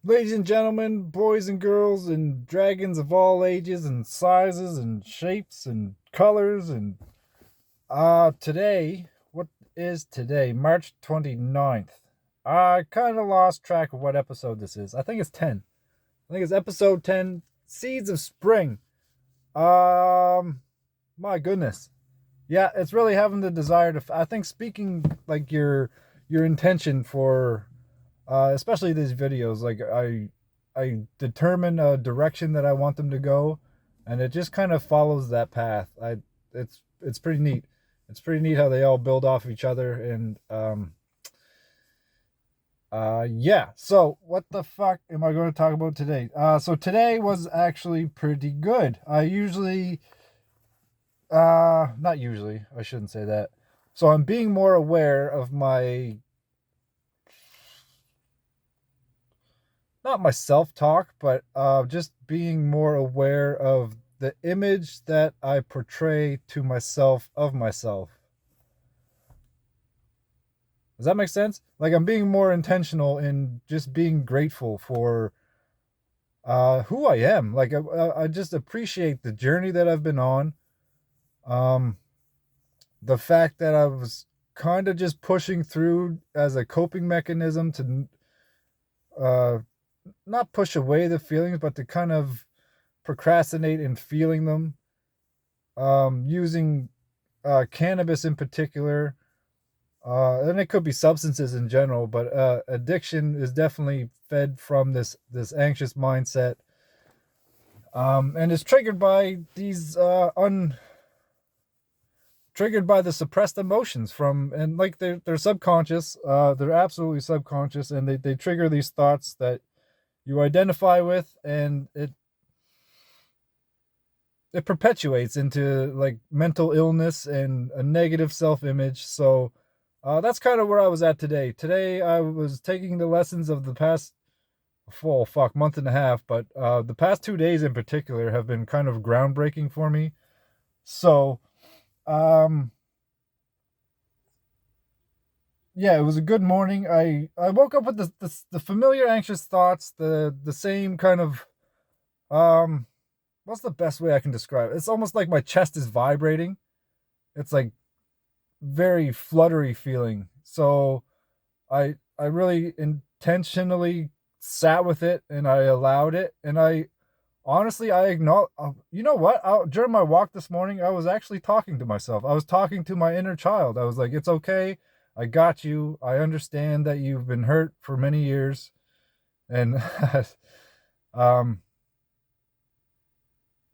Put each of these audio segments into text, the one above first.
Ladies and gentlemen, boys and girls, and dragons of all ages and sizes and shapes and colors and today, what is today? March 29th. I kind of lost track of what episode this is. I think it's 10. I think it's episode 10, Seeds of Spring. Um my goodness. Yeah, it's really having the desire to I think speaking like your intention for especially these videos, like I determine a direction that I want them to go, and it just kind of follows that path. It's pretty neat. It's pretty neat how they all build off of each other, and yeah. So what the fuck am I going to talk about today? So today was actually pretty good. I usually not usually, I shouldn't say that. So I'm being more aware of my not my self talk, but just being more aware of the image that I portray to myself of myself. Does that make sense? Like I'm being more intentional in just being grateful for who I am. Like I just appreciate the journey that I've been on. Um, the fact that I was kind of just pushing through as a coping mechanism to uh, not push away the feelings, but to kind of procrastinate in feeling them, using cannabis in particular, and it could be substances in general, but addiction is definitely fed from this anxious mindset, and is triggered by these triggered by the suppressed emotions from and like they're subconscious, they're absolutely subconscious, and they trigger these thoughts that you identify with, and it perpetuates into like mental illness and a negative self-image. So that's kind of where I was at today. Today I was taking the lessons of the past full fuck month and a half, but the past 2 days in particular have been kind of groundbreaking for me. So um yeah, it was a good morning. I woke up with the familiar anxious thoughts, the same kind of um what's the best way I can describe it? It's almost like my chest is vibrating. It's like very fluttery feeling. So I really intentionally sat with it, and I allowed it, and I honestly I acknowledge. You know what? During my walk this morning, I was actually talking to myself. I was talking to my inner child. I was like, "It's okay. I got you. I understand that you've been hurt for many years," and um,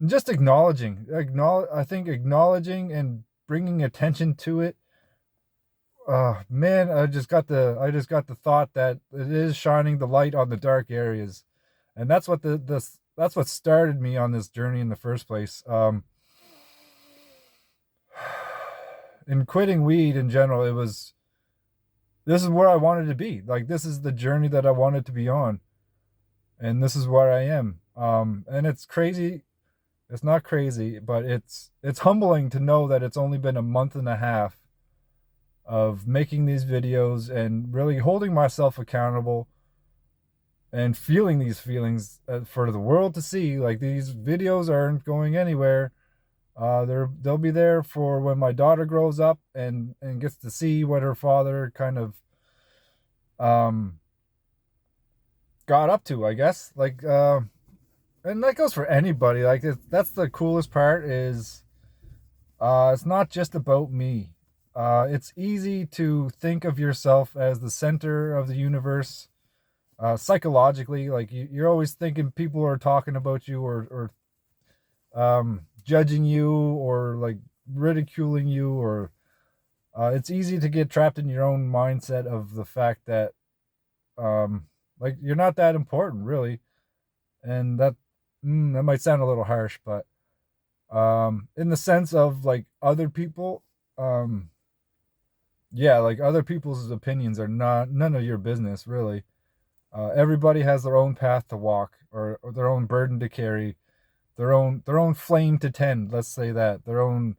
just acknowledge. I think acknowledging and bringing attention to it. Man, I just got the thought that it is shining the light on the dark areas, and that's what that's what started me on this journey in the first place. In quitting weed in general, it was this is where I wanted to be. Like this is the journey that I wanted to be on, and this is where I am. And it's crazy. It's not crazy, but it's humbling to know that it's only been a month and a half of making these videos and really holding myself accountable and feeling these feelings for the world to see. Like these videos aren't going anywhere. They'll be there for when my daughter grows up and gets to see what her father kind of um got up to, I guess. Like and that goes for anybody. Like that's the coolest part is it's not just about me. It's easy to think of yourself as the center of the universe, psychologically. Like you're always thinking people are talking about you, or judging you, or like ridiculing you, or it's easy to get trapped in your own mindset of the fact that like you're not that important really, and that might sound a little harsh, but in the sense of like other people, um yeah, like other people's opinions are not none of your business really. Everybody has their own path to walk, or their own burden to carry, their own flame to tend. Let's say that their own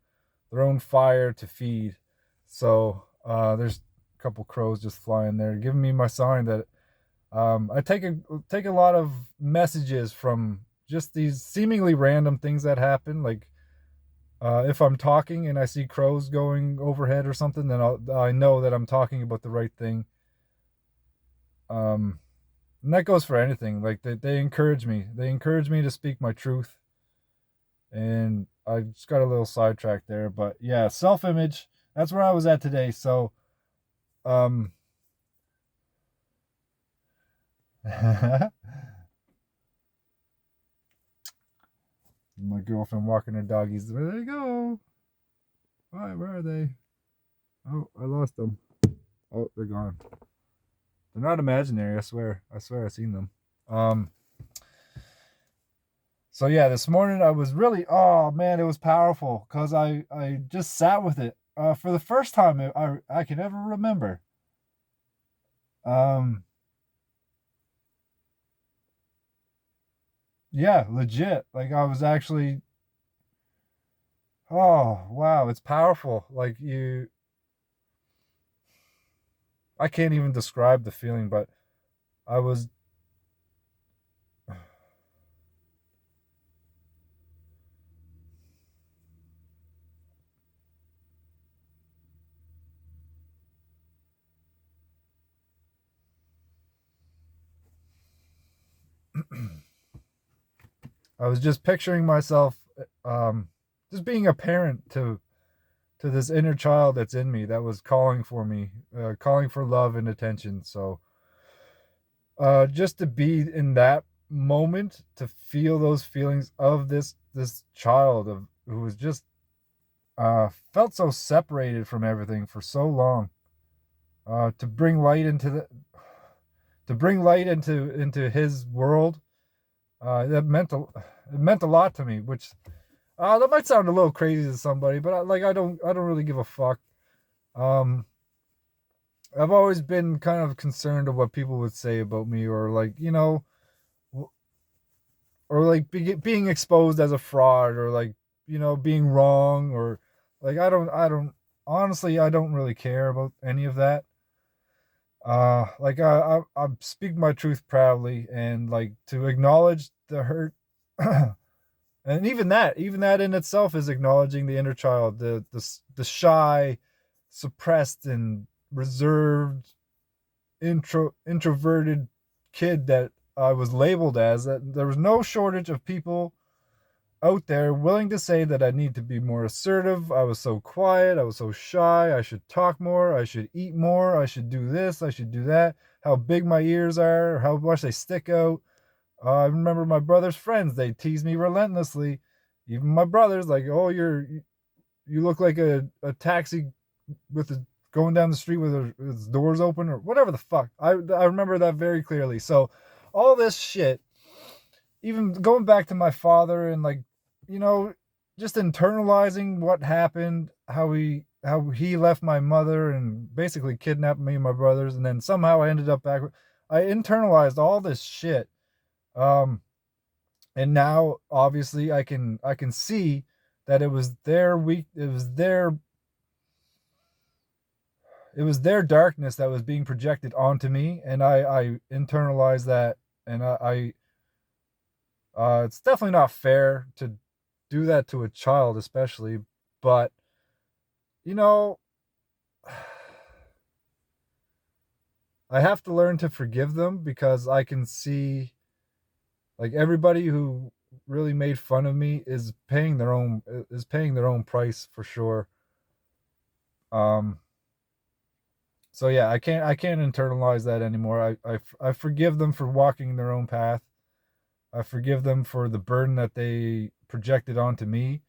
fire to feed. So there's a couple crows just flying there, giving me my sign that I take a lot of messages from just these seemingly random things that happen. Like if I'm talking and I see crows going overhead or something, then I know that I'm talking about the right thing. Um, and that goes for anything. Like they encourage me. They encourage me to speak my truth. And I just got a little sidetracked there, but yeah, self-image. That's where I was at today. So, um, my girlfriend walking her doggies. Where they go? Why? Where are they? Oh, I lost them. Oh, they're gone. They're not imaginary. I swear. I swear I seen them. Um. So yeah, this morning I was really. Oh man, it was powerful because I just sat with it. For the first time I can ever remember. Um. Yeah, legit. Like I was actually. Oh wow, it's powerful. Like you. I can't even describe the feeling, but I was. I was just picturing myself, um, just being a parent to this inner child that's in me that was calling for me, calling for love and attention. So, just to be in that moment, to feel those feelings of this child of who was just felt so separated from everything for so long, to bring light into the to bring light into his world, it meant a lot to me. Which that might sound a little crazy to somebody, but I don't really give a fuck. Um, I've always been kind of concerned of what people would say about me, or like or like being exposed as a fraud, or like being wrong, or like honestly I don't really care about any of that. Like I speak my truth proudly, and like to acknowledge the hurt. And even that in itself is acknowledging the inner child, the shy, suppressed and reserved, introverted kid that I was labeled as. That there was no shortage of people out there willing to say that I need to be more assertive. I was so quiet, I was so shy, I should talk more, I should eat more, I should do this, I should do that. How big my ears are, how much they stick out. I remember my brother's friends, they tease me relentlessly. Even my brother's like, "Oh, you look like a taxi with a going down the street with its doors open," or whatever the fuck. I remember that very clearly. So all this shit, even going back to my father, and like, you know, just internalizing what happened, how he left my mother and basically kidnapped me and my brothers, and then somehow I ended up back. I internalized all this shit. Um, and now obviously I can see that it was their darkness that was being projected onto me, and I internalized that. And it's definitely not fair to do that to a child, especially. But you know, I have to learn to forgive them, because I can see like everybody who really made fun of me is paying their own price for sure. Um, so yeah, I can't internalize that anymore. I forgive them for walking their own path. I forgive them for the burden that they projected onto me.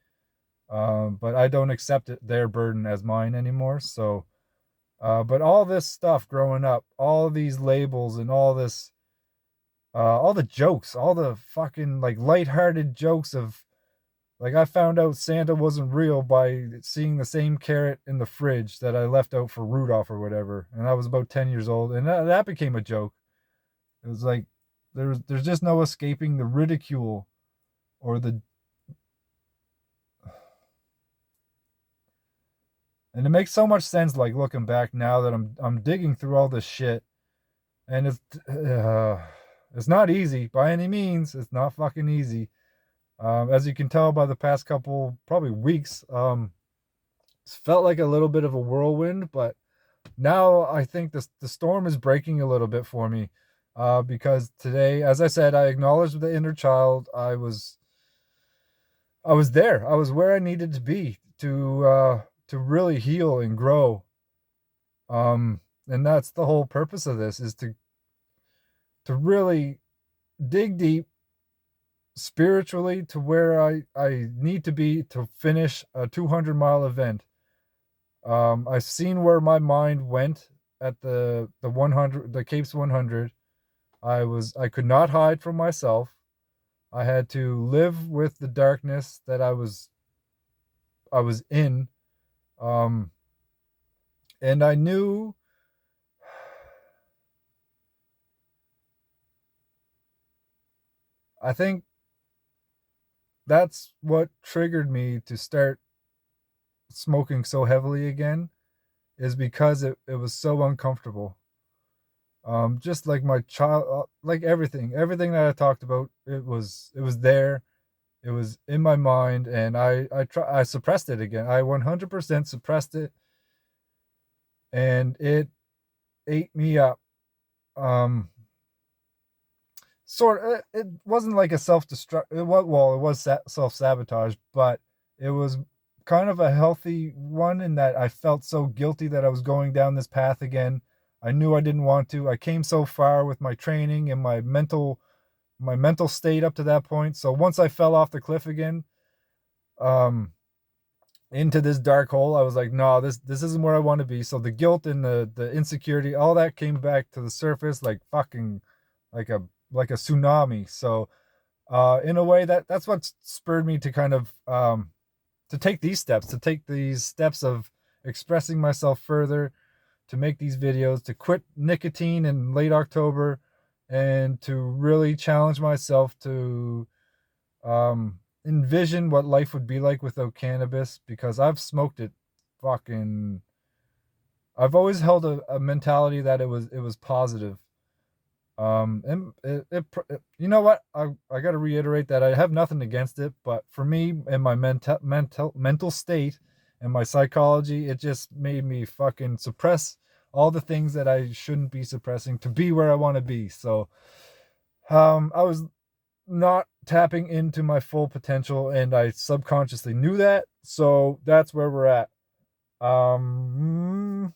But I don't accept their burden as mine anymore. So, but all this stuff growing up, all these labels and all the jokes, all the fucking like lighthearted jokes of like I found out Santa wasn't real by seeing the same carrot in the fridge that I left out for Rudolph or whatever, and I was about 10 years old, and that became a joke. It was like there's just no escaping the ridicule or the and it makes so much sense like looking back now that I'm digging through all this shit. And it's not easy by any means. It's not fucking easy. As you can tell by the past couple probably weeks, it's felt like a little bit of a whirlwind, but now I think the storm is breaking a little bit for me. Because today, as I said, I acknowledged the inner child. I was there. I was where I needed to be to really heal and grow. And that's the whole purpose of this, is to really dig deep spiritually to where I need to be to finish a 200-mile event. I've seen where my mind went at the 100, the Capes 100. I could not hide from myself. I had to live with the darkness that I was in. Um, and I knew, I think that's what triggered me to start smoking so heavily again, is because it was so uncomfortable. Just like my child, like everything that I talked about, it was there, it was in my mind, and I suppressed it again. I 100% suppressed it, and it ate me up. Um, it wasn't like a self-destruct. It was self-sabotage, but it was kind of a healthy one, in that I felt so guilty that I was going down this path again. I knew I didn't want to. I came so far with my training and my mental state up to that point. So once I fell off the cliff again, um into this dark hole, I was like, no, this isn't where I want to be. So the guilt and the insecurity, all that came back to the surface like fucking, like a tsunami. So in a way, that's what spurred me to kind of to take these steps of expressing myself further, to make these videos, to quit nicotine in late October, and to really challenge myself to envision what life would be like without cannabis, because I've smoked it fucking. I've always held a mentality that it was positive. And you know what? I got to reiterate that I have nothing against it, but for me and my mental state and my psychology, it just made me fucking suppress all the things that I shouldn't be suppressing to be where I want to be. So, I was not tapping into my full potential, and I subconsciously knew that. So that's where we're at. Um,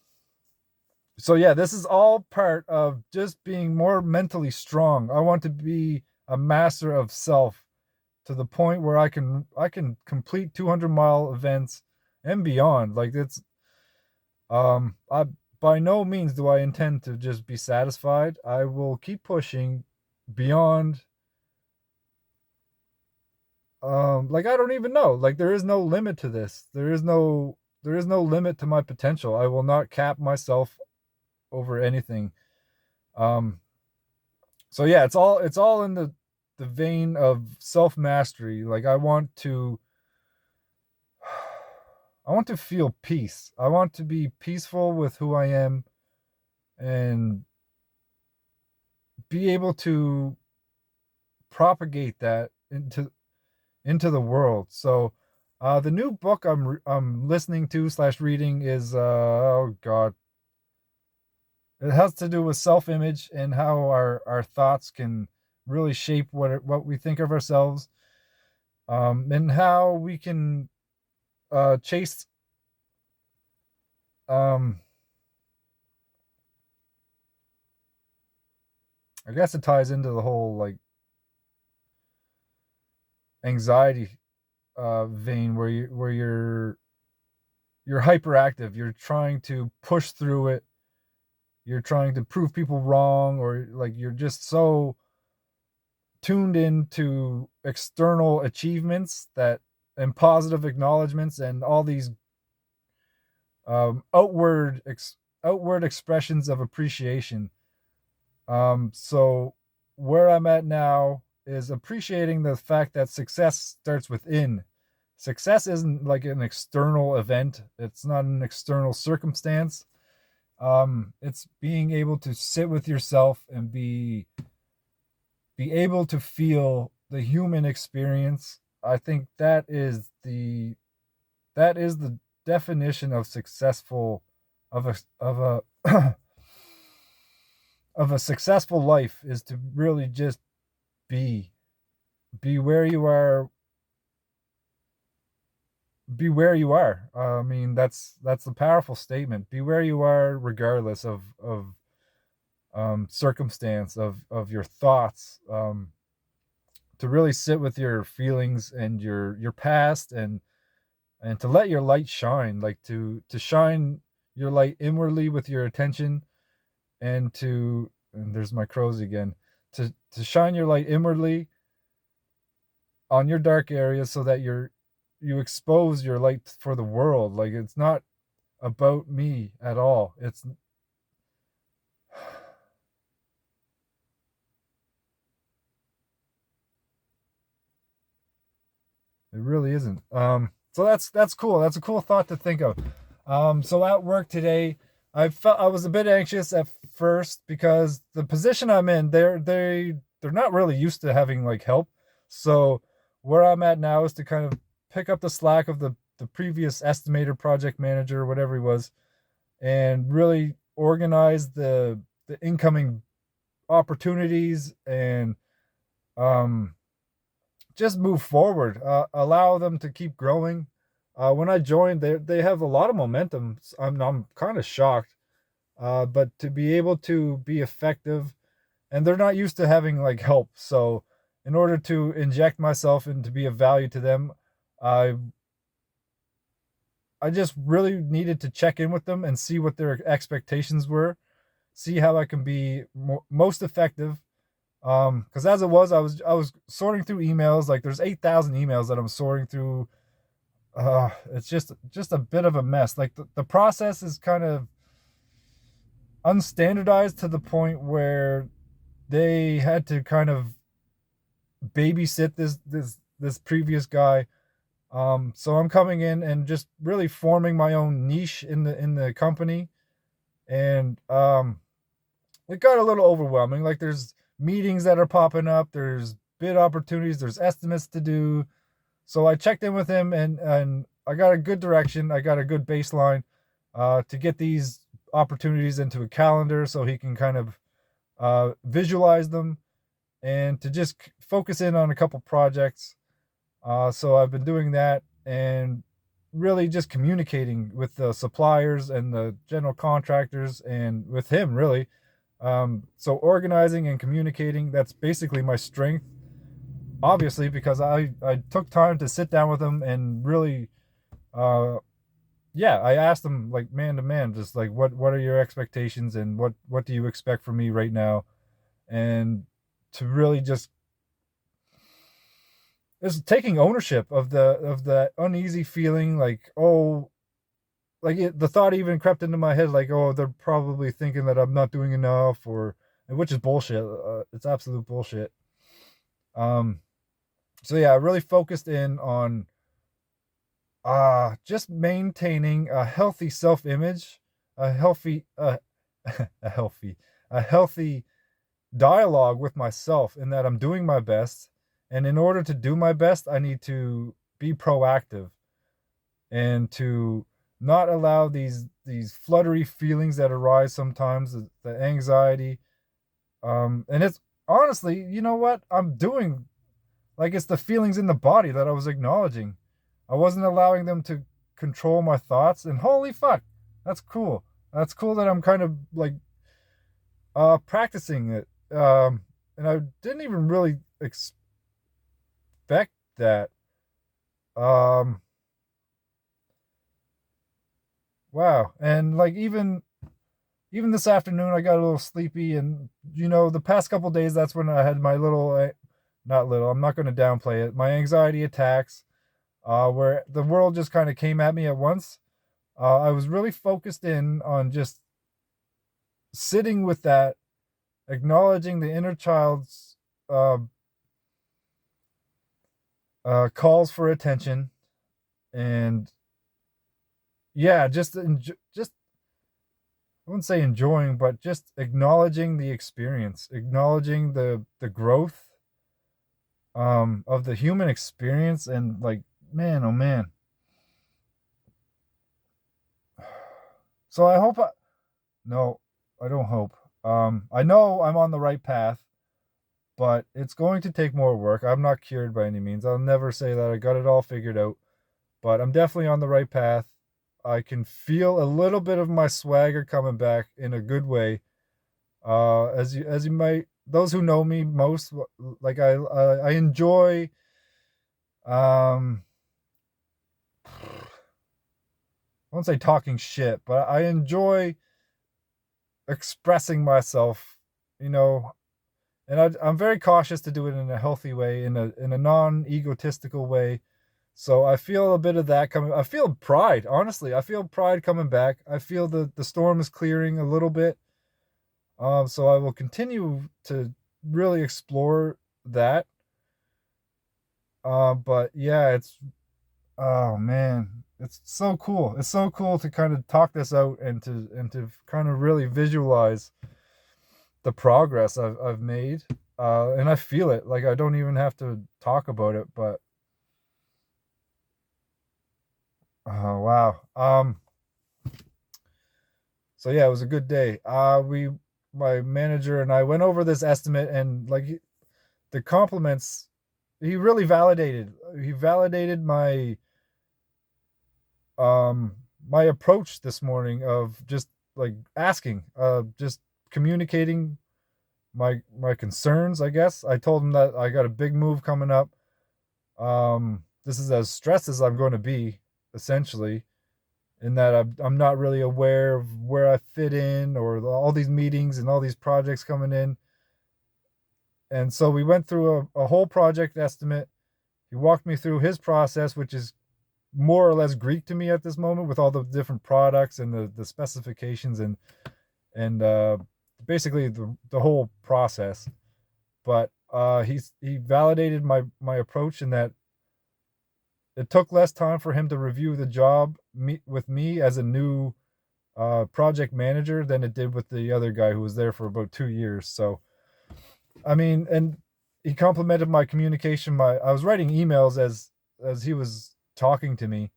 so yeah, this is all part of just being more mentally strong. I want to be a master of self, to the point where I can complete 200-mile events and beyond. Like it's I by no means do I intend to just be satisfied. I will keep pushing beyond. Like I don't even know. Like there is no limit to this. There is no limit to my potential. I will not cap myself over anything. Um so yeah, it's all in the vein of self mastery. Like I want to feel peace. I want to be peaceful with who I am, and be able to propagate that into the world. So the new book I'm listening to slash reading is oh god, it has to do with self image and how our thoughts can really shape what we think of ourselves, and how we can chase. Um, I guess it ties into the whole like anxiety vein, where you're hyperactive. You're trying to push through it. You're trying to prove people wrong, or like you're just so tuned into external achievements that and positive acknowledgments and all these um, outward ex- outward expressions of appreciation. So where I'm at now is appreciating the fact that success starts within. Success isn't like an external event. It's not an external circumstance. It's being able to sit with yourself and be able to feel the human experience. I think that is the definition of successful of a of a successful life, is to really just be be where you are be where you are. I mean, that's a powerful statement. Be where you are, regardless of circumstance, of your thoughts. To really sit with your feelings and your past, and to let your light shine, like to shine your light inwardly with your attention, and there's my crows again, to shine your light inwardly on your dark areas, so that you expose your light for the world. Like, it's not about me at all. It really isn't. So that's cool. That's a cool thought to think of. So at work today, I was a bit anxious at first, because the position I'm in, they're not really used to having like help. So where I'm at now is to kind of pick up the slack of the previous estimator, project manager, whatever he was, and really organize the incoming opportunities, and um just move forward, allow them to keep growing. When I joined, they have a lot of momentum. I'm kind of shocked, but to be able to be effective, and they're not used to having like help. So, in order to inject myself and to be of value to them, I I just really needed to check in with them and see what their expectations were, see how I can be most effective. Because as it was, I was sorting through emails. Like, there's 8,000 emails that I'm sorting through. It's just a bit of a mess. Like, the process is kind of unstandardized to the point where they had to kind of babysit this previous guy. So I'm coming in and just really forming my own niche in the company, and it got a little overwhelming. Like, there's meetings that are popping up, there's bid opportunities, there's estimates to do. So I checked in with him, and I got a good direction. I got a good baseline, to get these opportunities into a calendar, so he can kind of visualize them, and to just focus in on a couple projects. So I've been doing that, and really just communicating with the suppliers and the general contractors, and with him, really. So organizing and communicating, that's basically my strength, obviously, because I took time to sit down with him and really, uh, yeah, I asked him, like, man to man, just like, what are your expectations, and what do you expect from me right now, and to really just, it's taking ownership of the uneasy feeling, like, oh, like the thought even crept into my head, like, oh, they're probably thinking that I'm not doing enough, or, which is bullshit. It's absolute bullshit. Um, so yeah, I really focused in on just maintaining a healthy self-image, a healthy a healthy a healthy dialogue with myself, in that I'm doing my best, and in order to do my best, I need to be proactive, and to not allow these fluttery feelings that arise sometimes, the anxiety. And it's honestly, you know what, I'm doing, like, it's the feelings in the body that I was acknowledging. I wasn't allowing them to control my thoughts, and holy fuck, that's cool. That's cool that I'm kind of like practicing it. And I didn't even really expect that. Um wow. And like, even this afternoon, I got a little sleepy, and the past couple days, that's when I had my little, not little, I'm not going to downplay it, my anxiety attacks, where the world just kind of came at me at once. I was really focused in on just sitting with that, acknowledging the inner child's uh, calls for attention, and yeah, just I wouldn't say enjoying, but just acknowledging the experience, acknowledging the growth of the human experience. And like, man, oh man. So I hope no, I don't hope. I know I'm on the right path, but it's going to take more work. I'm not cured by any means. I'll never say that I got it all figured out, but I'm definitely on the right path. I can feel a little bit of my swagger coming back in a good way. As you might, those who know me most, like I enjoy um I won't say talking shit, but I enjoy expressing myself, you know, and I'm very cautious to do it in a healthy way, in a non-egotistical way. So I feel a bit of that coming. I feel pride, honestly. I feel pride coming back. I feel the storm is clearing a little bit. So I will continue to really explore that. But yeah, it's oh man, it's so cool. It's so cool to kind of talk this out and to kind of really visualize the progress I've made. And I feel it. Like I don't even have to talk about it, but oh wow. So yeah, it was a good day. We my manager and I went over this estimate, and like the compliments, he validated my approach this morning of just like asking, just communicating my concerns. I guess I told him that I got a big move coming up. This is as stressed as I'm going to be, essentially, in that I'm not really aware of where I fit in, or all these meetings and all these projects coming in. And so we went through a whole project estimate. He walked me through his process, which is more or less Greek to me at this moment, with all the different products and the specifications and basically the whole process. But he validated my approach in that it took less time for him to review the job with me as a new project manager than it did with the other guy who was there for about 2 years. So I mean, and he complimented my communication. I was writing emails as he was talking to me,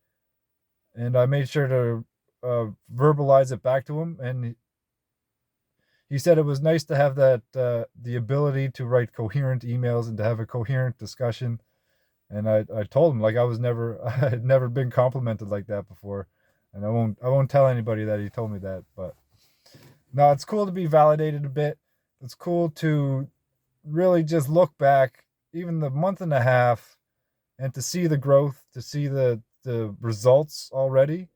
and I made sure to verbalize it back to him. And he said it was nice to have that the ability to write coherent emails and to have a coherent discussion. And I told him like I had never been complimented like that before, and I won't tell anybody that he told me that. But no, it's cool to be validated a bit. It's cool to really just look back, even the month and a half, and to see the growth, to see the results already.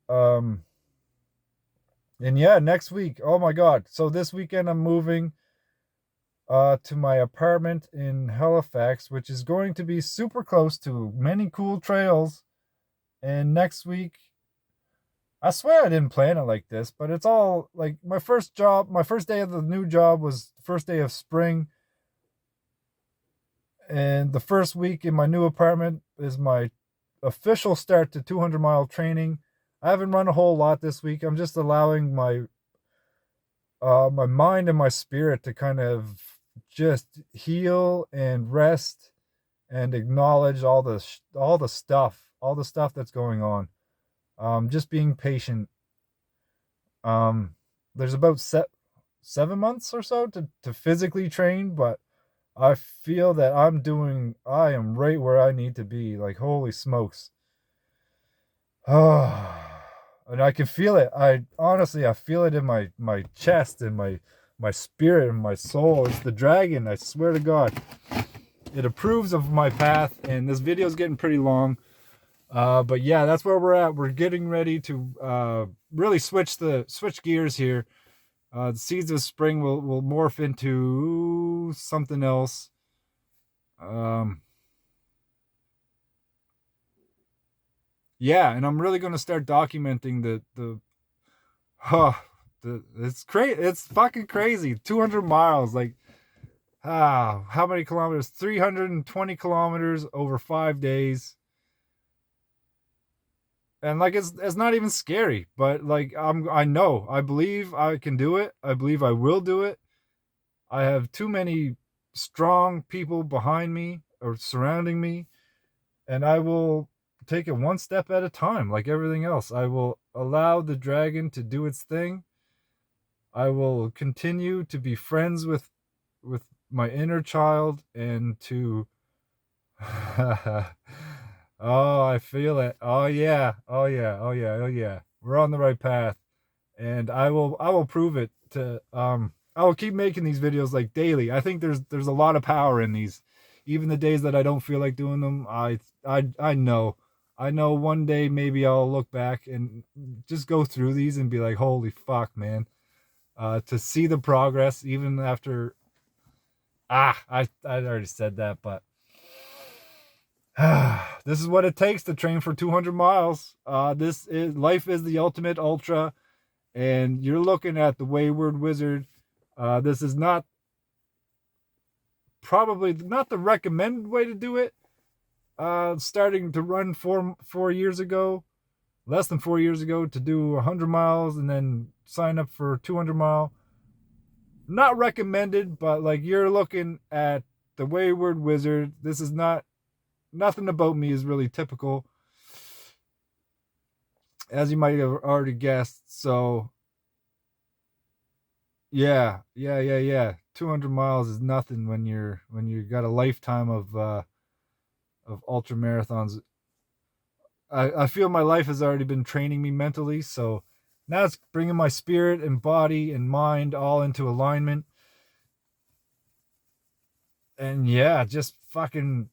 Um, and yeah, next week, oh my god! So this weekend I'm moving to my apartment in Halifax, which is going to be super close to many cool trails. And next week, I swear I didn't plan it like this, but it's all like my first day of the new job was the first day of spring. And the first week in my new apartment is my official start to 200-mile training. I haven't run a whole lot this week. I'm just allowing my mind and my spirit to kind of just heal and rest and acknowledge all the stuff that's going on. Just being patient. There's about 7 months or so to physically train, but I feel that I am right where I need to be. Like, holy smokes. Oh, and I can feel it. I feel it in my chest and my spirit and my soul. It's the dragon. I swear to God. It approves of my path, and this video is getting pretty long. But yeah, that's where we're at. We're getting ready to really switch gears here. The seeds of spring will morph into something else. Yeah, and I'm really going to start documenting huh, it's crazy. It's fucking crazy. 200 miles, like how many kilometers? 320 kilometers over 5 days. And like it's not even scary, but like I know, I believe I can do it. I believe I will do it. I have too many strong people behind me or surrounding me, and I will take it one step at a time, like everything else. I will allow the dragon to do its thing. I will continue to be friends with my inner child and to oh, I feel it. Oh yeah. Oh yeah. Oh yeah. Oh yeah. We're on the right path. And I will prove it to I will keep making these videos like daily. I think there's a lot of power in these. Even the days that I don't feel like doing them, I know. I know one day maybe I'll look back and just go through these and be like, "Holy fuck, man." To see the progress even after I already said that, but this is what it takes to train for 200 miles. This is life is the ultimate ultra, and you're looking at the Wayward Wizard. This is not probably not the recommended way to do it. Starting to run 4 years ago, less than 4 years ago, to do 100 miles and then sign up for 200 mile. Not recommended, but like you're looking at the Wayward Wizard. This is not nothing about me is really typical, as you might have already guessed. So yeah. 200 miles is nothing when you got a lifetime of ultra marathons. I feel my life has already been training me mentally, so now it's bringing my spirit and body and mind all into alignment. And yeah, just fucking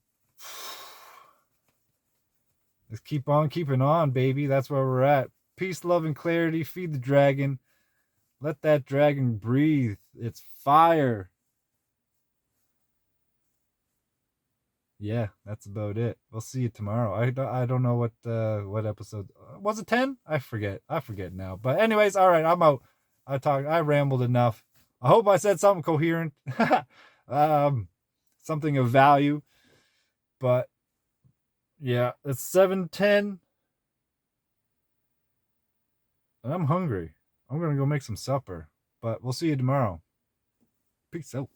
just keep on keeping on, baby. That's where we're at. Peace, love, and clarity. Feed the dragon. Let that dragon breathe. It's fire. Yeah, that's about it. We'll see you tomorrow. I don't know what episode was it 10? I forget now. But anyways, all right, I'm out. I rambled enough. I hope I said something coherent. um Something of value. But yeah, it's 7:10 and I'm hungry. I'm going to go make some supper. But we'll see you tomorrow. Peace out.